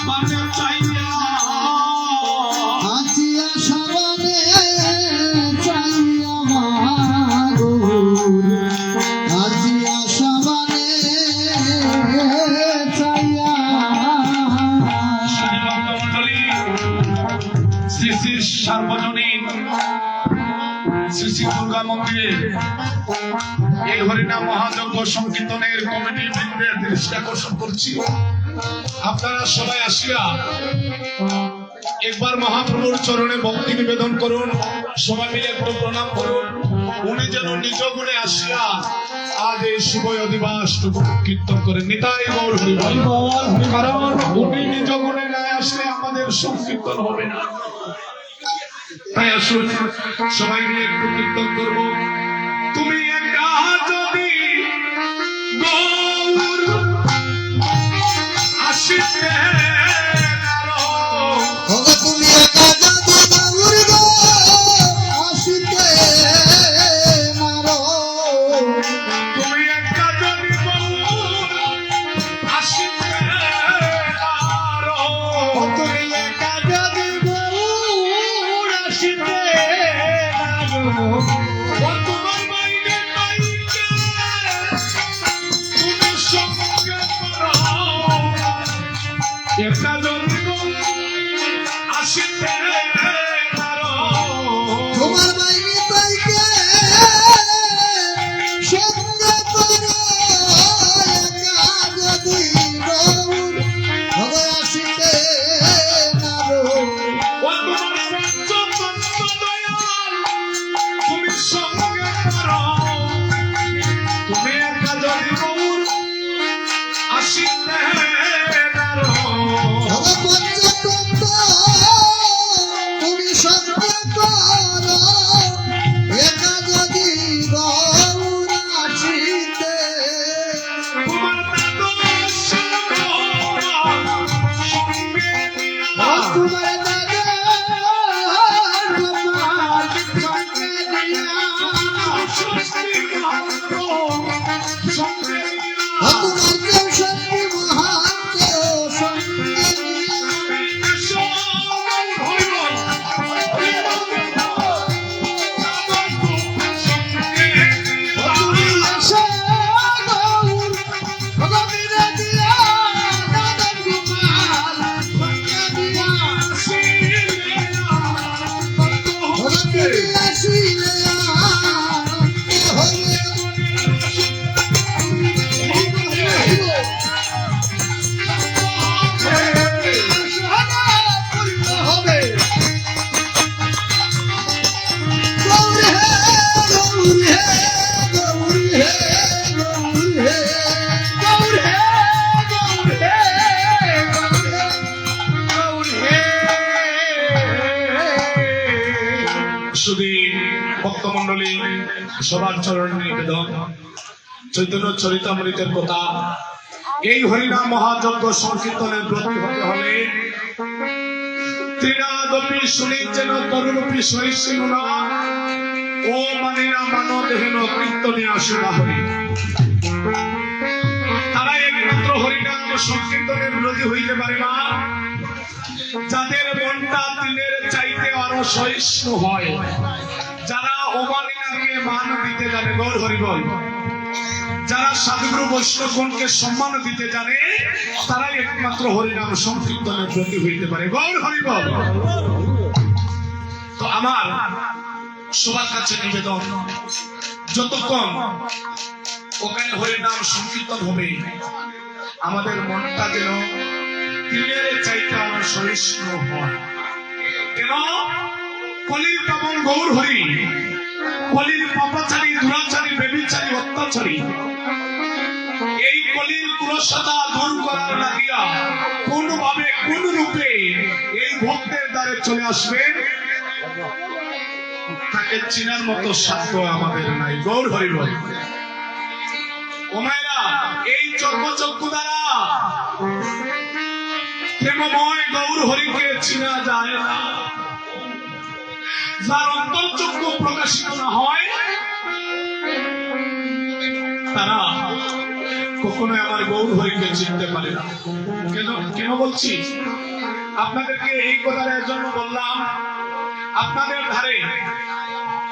মানে চাইয়া আজিয়া সাবানে চাইয়া মাগুর আজিয়া সাবানে চাইয়া শ্রী শ্রী সার্বজনীন শ্রী শ্রী দুর্গা মন্দিরে এই হরিনাম মহাযজ্ঞ সংকীর্তনের কমিটি বৃন্দের দৃষ্টি আকর্ষণ করছি। আপনারা সবাই আসিয়া একবার মহাপ্রভুর চরণে ভক্তি নিবেদন করুন, সবাই মিলে একটু প্রণাম করুন। উনি যেন নিজ গুণে আসিয়া আজ এই শুভ অধিবাস কীর্তন করেন। নিতাই গৌর হরি বল। কারণ উনি নিজ গুণে না আসলে আমাদের সংকীর্তন হবে না। তাই আসুন সবাই মিলে একটু কীর্তন করব। তুমি একা যদি গৌর আসিতে তুমি একা যদি গৌর গো আসিতে মারো তুমি একা যদি গৌর আসিতে তুমি একা যদি গৌর আসিতে মারো তোমার বাইরে পাইতে তুমি সঙ্গে একা যদি গৌর আসিতে তোমার বাইরে পাইকে সঙ্গে করো একা যদি গৌর হবে আসিতে মারো তুমি সঙ্গে তুমি একা যদি গৌর আসিতে তুমি সঙ্গে করো একা যদি গৌর আসিতে তোমার তোমার দাদা গোপাল সঙ্গে দিয়া তোমার কেউ শক্তি মহান্ত সঙ্গে দিয়া তুমি আসো গৌর ভগবীরে দিয়া দাদা গোপাল সঙ্গে দিয়া ভগবীরে আসিলে হবে হবে গৌর হে গৌর হে গৌর হে গৌর হে গৌর হে গৌর হে গৌর হে শুধু ভক্তমন্ডলী সবার চরণে নিবেদন, চৈতন্য চরিতামৃতের কথা। এই হরিনাম মহাযজ্ঞ সংকীর্তনের ব্রতী হতে হলে ত্রিনাদপি শুনি যেন তরুরূপী সহিষ্ণু না ও মানিনা মানব দেহেন কীর্তনে আসুরা হরি। তারা একমাত্র হরিনাম সংকীর্তনের ব্রতী হইতে পারে না যাদের মনটা দিনের চাইতে আরো সহিষ্ণু হয়, যারা অমানিনাকে মান দিতে জানে। গৌর হরি বল। যারা সাধুগুরু বৈষ্ণবগণকে সম্মান দিতে জানে তারাই একমাত্র হরিনাম সংকীর্তনের ব্রতী হইতে পারে। গৌর হরি বল। তো আমার সবার কাছে নিবেদন, যতক্ষণ ওখানে হরিনাম সংকীর্তন হবে আমাদের মনটা যেন দিনের চাইতে আরো সহিষ্ণু হয়। কেন? কলির পাবন গৌর হরি, কলির পাপাচারী দুরাচারী বেবিচারী অত্যাচারী এই কলির কুলসতা দূর করার লাগিয়া কোনভাবে কোন রূপে এই ভক্তের দ্বারে চলে আসবেন তাকে চিনার মতো সাধ্য আমাদের নাই। গৌর হরি বল। ও মায়েরা, এই চর্মচক্ষু দ্বারা প্রেমময় গৌর হরিকে চিনা যায় না। যার অন্তর্চক্ষু প্রকাশিত না হয় তারা কখনোই আমার গৌর হরিকে চিনতে পারে না। কেন কেন বলছি? আপনাদেরকে এই কথার জন্য বললাম, আপনাদের ধারে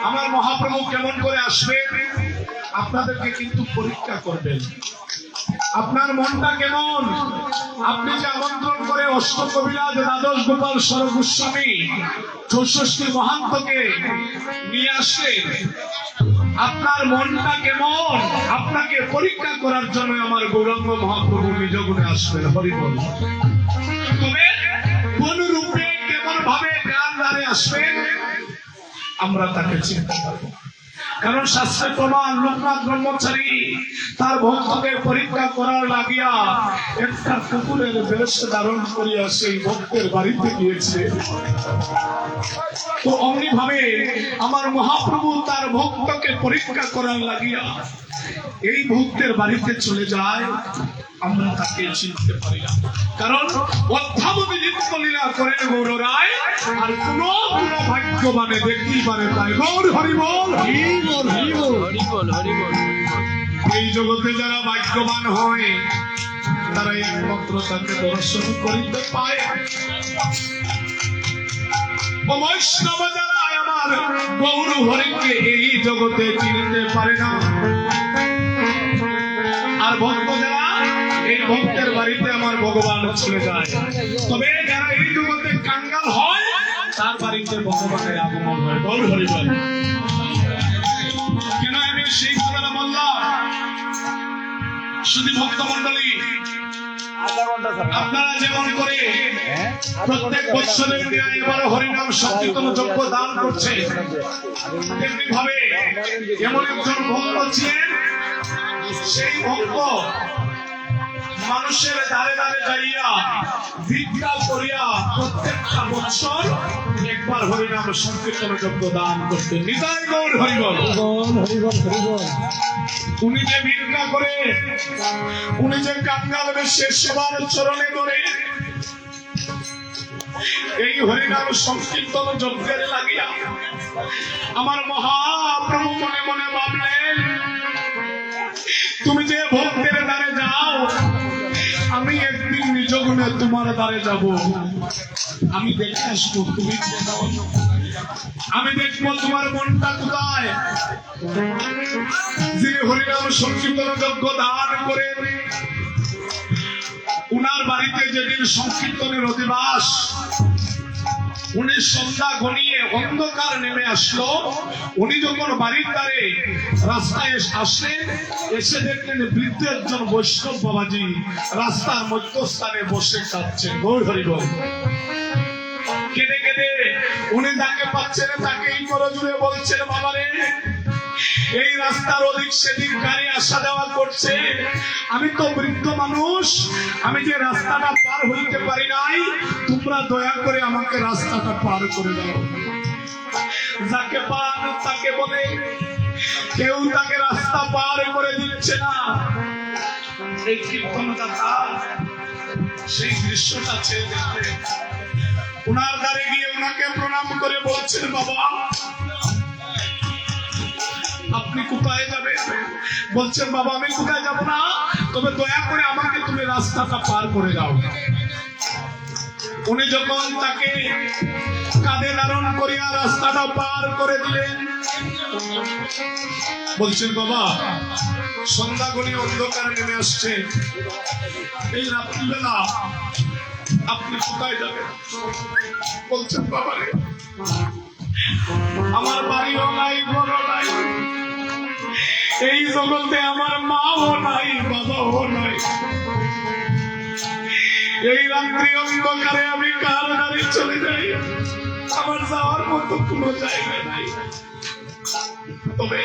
আমার মহাপ্রভু কেমন করে আসবে আপনাদেরকে কিন্তু পরীক্ষা করবেন। আপনার মনটা কেমন? আপনি যে আমন্ত্রণ করে অষ্টকবিলাস দ্বাদশ গোপাল সরগোস্বামী 64 মহান্তকে নিয়ে আসলেন, আপনার মনটা কেমন? আপনাকে পরীক্ষা করার জন্য আমার গৌরাঙ্গ মহাপ্রভু নিজ গুণে আসবেন। হরি বল। তবে কোন রূপে কেমন ভাবে কার দ্বারে আসবেন আমরা তাকে চিনতে পারবো। কারণ শাস্ত্রে প্রমাণ, লোকনাথ ব্রহ্মচারী তার ভক্তকে পরীক্ষা করার লাগিয়া একটা কুকুরের বেশ ধারণ করিয়া সেই ভক্তের বাড়িতে গিয়েছে। তো অমনি ভাবে আমার মহাপ্রভু তার ভক্তকে পরীক্ষা করার লাগিয়া এই ভক্তের বাড়িতে চলে যায়, আমরা তাকে চিনতে পারি না। কারণ অধ্যাবধি লীলা করেন গৌর রায়, আর কোন ভাগ্যবানে দেখতেই পারে তাই। গৌর হরিবল, হরিবল, হরিবল, হরিবল, হরিবল। এই জগতে যারা ভাগ্যবান হয় তারা একমাত্র তাকে দর্শন করিতে পায়। বৈষ্ণব যারা আমার গৌর হরিকে এই জগতে চিনতে পারে না, আর ভক্ত যারা এই ভক্তের বাড়িতে আমার ভগবান চলে যায়। তবে যারা এই জগতে কাঙ্গাল হয় তার বাড়িতে ভগবানের আগমন হয়। গৌর হরি বল। কেন আমি সেই কথাটা বললাম? শুধু ভক্ত মন্ডলী, আপনারা যেমন করে প্রত্যেক বৎসরের ন্যায় এবার হরিনাম সংকীর্তন যজ্ঞ দান করছে, তেমনি ভাবে এমন একজন ভক্ত ছিলেন, সেই ভক্ত মানুষের দ্বারে দ্বারে যাইয়া ভিক্ষা করিয়া প্রত্যেকটা বৎসর একবার হরিনাম সংকীর্তন যজ্ঞ দান করতেন। নিতাই গৌর হরিবল, হরিবল, হরিবল। উনি যে ভিক্ষা করে, উনি যে কাঙ্গাল বেশে সবার চরণে ধরে এই হরিনাম সংকীর্তন যজ্ঞের লাগিয়া আমার মহাপ্রভু মনে মনে ভাবলেন, তুমি যে ভক্তের দ্বারে যাও, আমি একদিন নিজ গুণে তোমার দ্বারে যাব। আমি দেখে আসবো তুমি, আমি দেখবো তোমার মনটা কোথায়। যিনি হরিনাম সংকীর্তন যজ্ঞ দান করে উনার বাড়িতে যেদিন সংকীর্তনের অধিবাস, উনি সন্ধ্যা ঘনিয়ে অন্ধকার নেমে আসলো, উনি যখন বাড়ির দ্বারে রাস্তায় আসলেন, এসে দেখলেন বৃদ্ধ একজন বৈষ্ণব বাবাজি রাস্তার মধ্যস্থানে বসে কাঁদছেন। গৌর হরি বল। কেঁদে কেঁদে উনি যাকে পাচ্ছেন তাকে এই করে জুড়ে বলছেন, বাবারে এই রাস্তার ওদিক সেদিক গাড়ি আসা যাওয়া করছে, আমি তো বৃদ্ধ মানুষ, আমি যে রাস্তাটা পার হইতে পারি নাই, তোমরা দয়া করে আমাকে রাস্তাটা পার করে দাও। যাকে পান তাকে বলে, কেউ তাকে রাস্তা পার করে দিচ্ছে না। এই কীর্তনদাতা সেই দৃশ্যটা চেয়ে দেখলেন, উনার দ্বারে গিয়ে উনাকে প্রণাম করে বলছেন, বাবা আপনি কোথায় যাবেন? বলছেন, বাবা আমি কোথায় যাব না, তবে দয়া করে আমাকে তুমি রাস্তাটা পার করে দাও। উনি যখন তাকে কাঁধে ধারণ করিয়া রাস্তাটা পার করে দিলেন, বলছেন, বাবা সন্ধ্যা গড়িয়ে অন্ধকার নেমে আসছে, এই রাত্রিবেলা আপনি কোথায় যাবেন? বলছেন, বাবা রে আমার বাড়িও নাই, ঘরও নাই, এই জগতে আমার মাও নাই, বাবাও নাই, এই রাত্রি অন্ধকারে আমি কার দ্বারে চলে যাই? আমার যাওয়ার মতো কোনো জায়গা নাই। তবে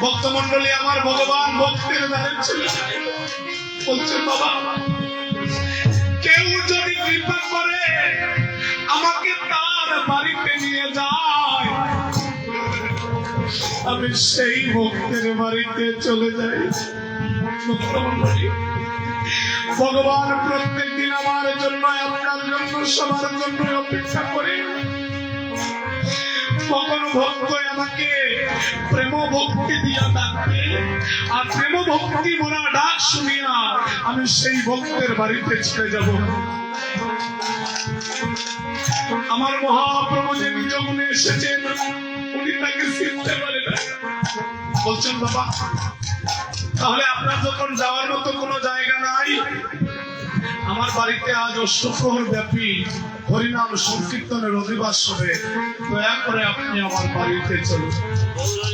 ভক্তমন্ডলী আমার ভগবান ভক্তের দ্বারে চলে যায়। বলছেন, বাবা কেউ যদি কৃপা করে আমাকে তার বাড়িতে নিয়ে যায়, আমি সেই ভক্তের বাড়িতে চলে যাই। ভগবান প্রত্যেক দিন আমার জন্য, আপনার জন্য, সবার জন্য অপেক্ষা করে। কখনো ভক্ত আমাকে প্রেম ভক্তি দিয়া ডাকবে, আর প্রেম ভক্তি মোরা ডাক শুনিয়া আমি সেই ভক্তের বাড়িতে চলে যাব। আমার মহাপ্রভু যে নিজ গুণে এসেছেন, উনি তাকে চিনতে পারে না। বলছেন বাবা, তাহলে আপনার যখন যাওয়ার মতো কোনো জায়গা নাই, আমার বাড়িতে আজ অষ্টপ্রহর ব্যাপী হরিনাম সংকীর্তনের অধিবাস হবে, দয়া করে আপনি আমার বাড়িতে চলুন।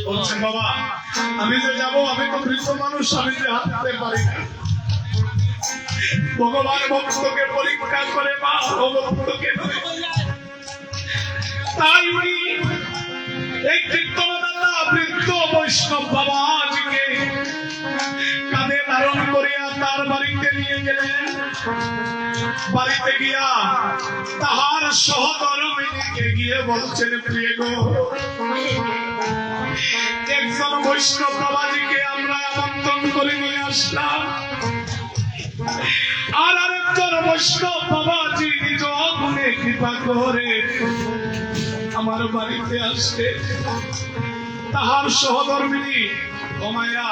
বলছেন বাবা, আমি যে যাব, আমি তো বৃদ্ধ মানুষ, আমি যে হাঁটতে পারি না। ভগবান ভক্তকে পরীক্ষা করে, মা ভক্তকে নয়। তাই উনি এই কীর্তনদাতা বৃদ্ধ বৈষ্ণব বাবাজিকে কাঁধে ধারণ করিয়া তার বাড়িতে নিয়ে গেলেন। বাড়িতে গিয়া তাহার সহধর্মিণীকে গিয়ে বলছেন, প্রিয় গো, একজন বৈষ্ণব বাবাজিকে আমরা আমন্ত্রণ করে নিয়ে আসলাম, আর আরেকজন বৈষ্ণব বাবাজি নিজ গুণে কৃপা করে আমার বাড়িতে আসছে। তাহার সহধর্মিণী ও মায়েরা,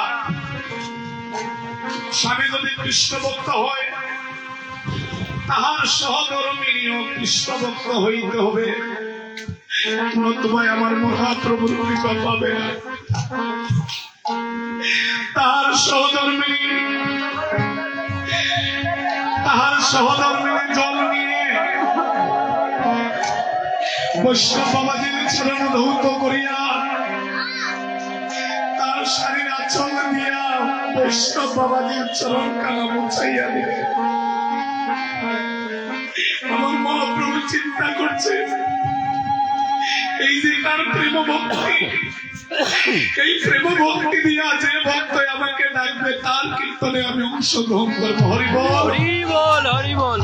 স্বামী যদি কৃষ্ণ ভক্ত হয়, তাহার সহধর্মিণীও কৃষ্ণ ভক্ত হইতে হবে, নতুবা আমার মহাপ্রভুর কৃপা পাবে না। তাহার সহধর্মিণী জল নিয়ে বৈষ্ণব বাবাজির চরণ ধৌত করিয়া তার শাড়ির আঁচল দিয়া বৈষ্ণব বাবাজির চরণ কানা মুছাইয়া দিলে। আমার মহাপ্রভু চিন্তা করছে, এই যে তার প্রেম ভক্তি, এই প্রেম ভক্তি দিয়া যে ভক্ত আমাকে ডাকবে, তার কীর্তনে আমি অংশগ্রহণ করবো। হরি বল, হরি বল, হরি বল।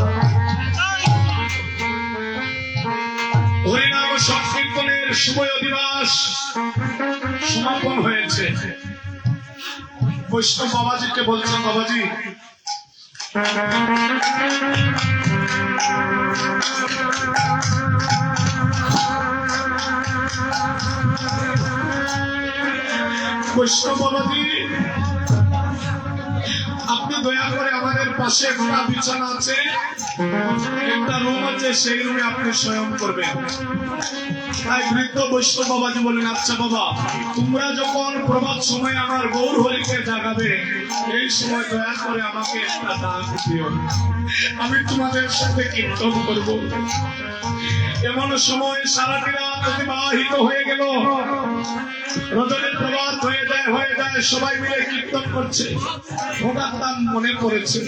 হরিনাম সংকীর্তনের শুভ অধিবাস সমাপন হয়েছে। বৈষ্ণব বাবাজিকে বলছেন, বাবাজি বৈষ্ণব বাবাজি, আপনি দয়া করে আমাদের পাশে একটা বিছানা আছে, একটা রুম আছে, সেই রুমে আপনি শয়ন করবেন। তাই বৃদ্ধ বৈষ্ণব বাবাজি বলেন, আচ্ছা বাবা, তোমরা যখন প্রভাত সময় আমার গৌর হরিকে জাগাবে, এই সময় দয়া করে আমাকে একটা ডাক দিও, আমি তোমাদের সাথে কীর্তন করব। এমন সময় সারাটি রাত অতিবাহিত হয়ে গেল, রজনী প্রভাত হয়ে যায়, সবাই মিলে কীর্তন করছে। হঠাৎ তার মনে পড়েছে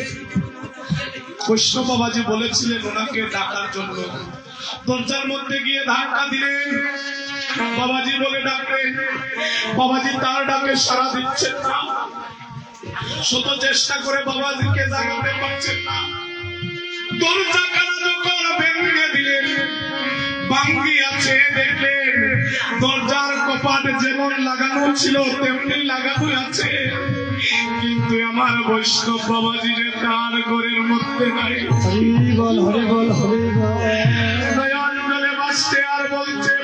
বৈষ্ণব বাবাজি বলেছিলেন ওনাকে ডাকার জন্য। দরজার মধ্যে গিয়ে ধাক্কা দিলেন, বাবাজি বলে ডাকলেন, বাবাজি তার ডাকে সাড়া দিচ্ছেন না, শত চেষ্টা করে বাবাজিকে জাগাতে পারছেন না। দরজা কানা যখন ভেঙে দিলেন, ভাঙ্গি আছে দেখলেন, দরজার কপাট যেমন লাগানো ছিল তেমনি লাগানো আছে, কিন্তু আমার বৈষ্ণব বাবাজি যে তার ঘরের মধ্যে নাই। হরি বল, হরি বল, হরি বল। নয়ন জলে ভাসছে আর বলছে,